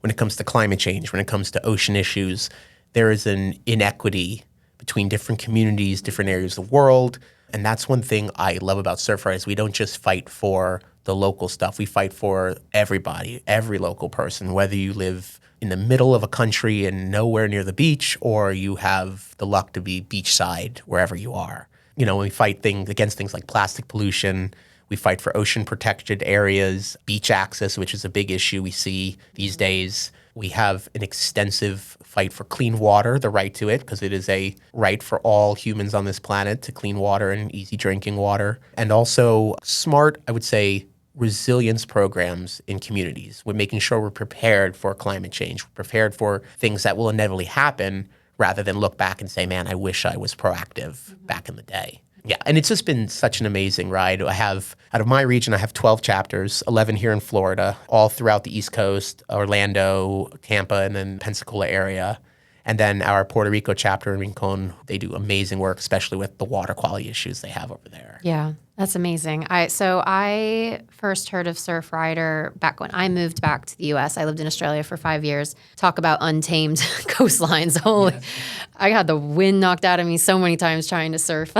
when it comes to climate change, when it comes to ocean issues, there is an inequity between different communities, different areas of the world. And that's one thing I love about Surfrider is we don't just fight for the local stuff. We fight for everybody, every local person, whether you live in the middle of a country and nowhere near the beach, or you have the luck to be beachside wherever you are. You know, we fight against things like plastic pollution. We fight for ocean protected areas, beach access, which is a big issue we see these days. We have an extensive fight for clean water, the right to it, because it is a right for all humans on this planet to clean water and easy drinking water. And also smart, I would say, resilience programs in communities. We're making sure we're prepared for climate change, we're prepared for things that will inevitably happen, rather than look back and say, man, I wish I was proactive back in the day. Yeah, and it's just been such an amazing ride. I have, out of my region, I have 12 chapters, 11 here in Florida, all throughout the East Coast, Orlando, Tampa, and then Pensacola area. And then our Puerto Rico chapter in Rincon, they do amazing work, especially with the water quality issues they have over there. Yeah, that's amazing. So I first heard of Surfrider back when I moved back to the U.S. I lived in Australia for 5 years. Talk about untamed coastlines. Holy, yes. I had the wind knocked out of me so many times trying to surf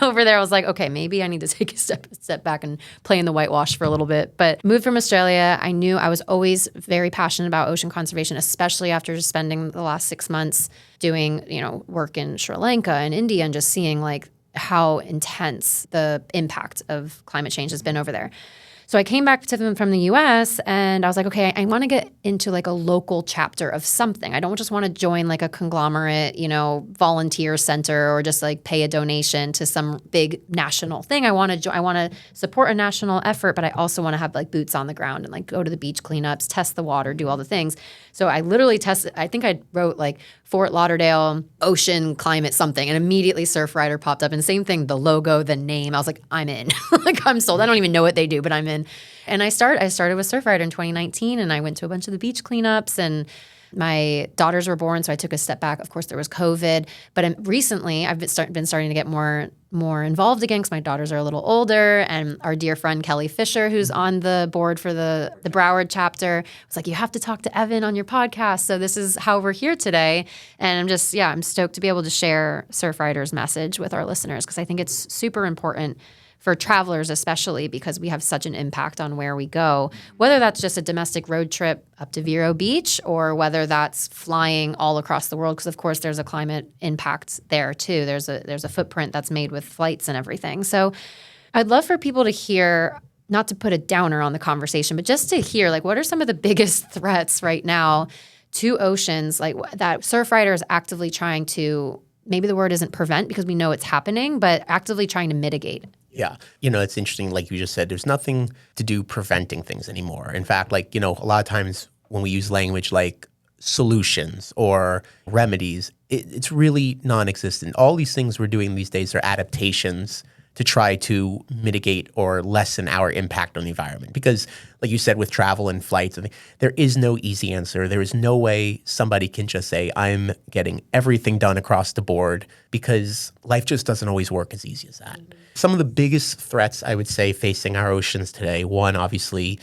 over there. I was like, okay, maybe I need to take a step back and play in the whitewash for a little bit. But moved from Australia. I knew I was always very passionate about ocean conservation, especially after spending the last 6 months doing, work in Sri Lanka and India and just seeing like how intense the impact of climate change has been over there. So I came back to them from the US and I was like, okay, I want to get into like a local chapter of something. I don't just want to join like a conglomerate, volunteer center or just like pay a donation to some big national thing. I want to support a national effort, but I also want to have like boots on the ground and like go to the beach cleanups, test the water, do all the things. So I literally tested, I think I wrote like Fort Lauderdale ocean climate something, and immediately Surfrider popped up. And same thing, the logo, the name. I was like, I'm in. Like I'm sold. I don't even know what they do, but I'm in. And I started with Surfrider in 2019, and I went to a bunch of the beach cleanups, and my daughters were born, so I took a step back. Of course, there was COVID, but recently I've been starting to get more involved again because my daughters are a little older, and our dear friend Kelly Fisher, who's on the board for the Broward chapter, was like, you have to talk to Evan on your podcast. So this is how we're here today, and I'm stoked to be able to share Surfrider's message with our listeners because I think it's super important for travelers especially because we have such an impact on where we go, whether that's just a domestic road trip up to Vero Beach or whether that's flying all across the world because, of course, there's a climate impact there too. There's a footprint that's made with flights and everything. So I'd love for people to hear, not to put a downer on the conversation, but just to hear, like, what are some of the biggest threats right now to oceans like that Surfrider is actively trying to, maybe the word isn't prevent because we know it's happening, but actively trying to mitigate? Yeah. It's interesting, like you just said, there's nothing to do preventing things anymore. In fact, a lot of times when we use language like solutions or remedies, it's really non-existent. All these things we're doing these days are adaptations to try to mitigate or lessen our impact on the environment. Because like you said, with travel and flights, there is no easy answer. There is no way somebody can just say, I'm getting everything done across the board, because life just doesn't always work as easy as that. Mm-hmm. Some of the biggest threats, I would say, facing our oceans today, one, obviously,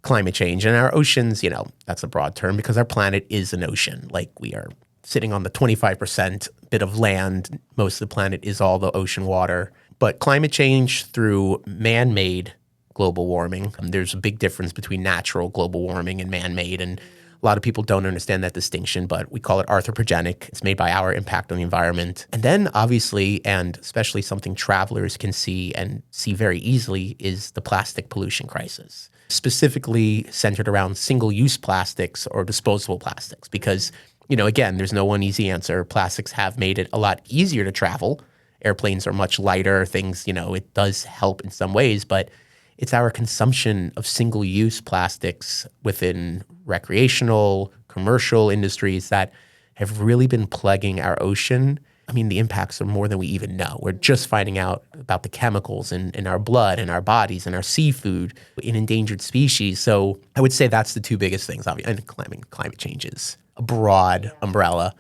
climate change. And our oceans, that's a broad term because our planet is an ocean. Like we are sitting on the 25% bit of land. Most of the planet is all the ocean water. But climate change through man-made global warming, there's a big difference between natural global warming and man-made. And a lot of people don't understand that distinction, but we call it anthropogenic. It's made by our impact on the environment. And then obviously, and especially something travelers can see and see very easily, is the plastic pollution crisis, specifically centered around single-use plastics or disposable plastics. Because, again, there's no one easy answer. Plastics have made it a lot easier to travel. Airplanes are much lighter. Things, it does help in some ways, but it's our consumption of single-use plastics within recreational, commercial industries that have really been plaguing our ocean. I mean, the impacts are more than we even know. We're just finding out about the chemicals in our blood, in our bodies, in our seafood, in endangered species. So I would say that's the two biggest things. And climate change is a broad umbrella.